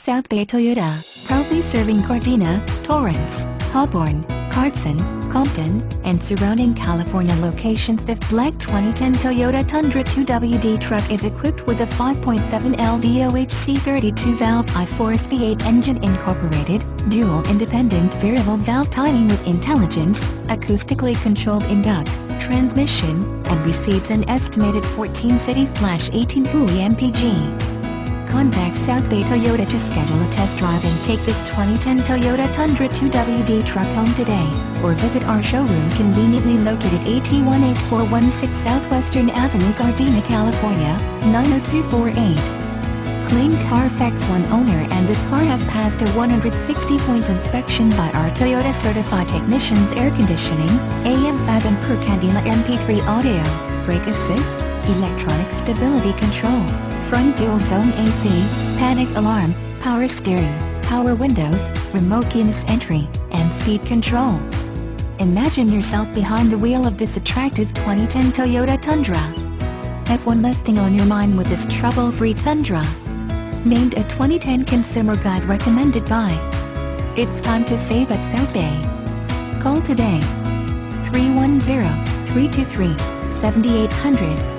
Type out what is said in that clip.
South Bay Toyota, proudly serving Gardena, Torrance, Hawthorne, Carson, Compton, and surrounding California locations. This black 2010 Toyota Tundra 2WD truck is equipped with a 5.7L DOHC 32-valve I-Force V8 engine, incorporated dual independent variable valve timing with intelligence, acoustically controlled induct transmission, and receives an estimated 14 city/18 Hwy MPG. Contact South Bay Toyota to schedule a test drive and take this 2010 Toyota Tundra 2WD truck home today, or visit our showroom conveniently located at 18416 Southwestern Avenue, Gardena, California, 90248. Claim CARFAX one owner, and this car has passed a 160-point inspection by our Toyota certified technicians. Air conditioning, AM Fathom per Gardena MP3 audio, brake assist, electronic stability control, front dual zone AC, panic alarm, power steering, power windows, remote keyless entry, and speed control. Imagine yourself behind the wheel of this attractive 2010 Toyota Tundra. Have one less thing on your mind with this trouble-free Tundra. Named a 2010 Consumer Guide recommended by. It's time to save at South Bay. Call today. 310-323-7800.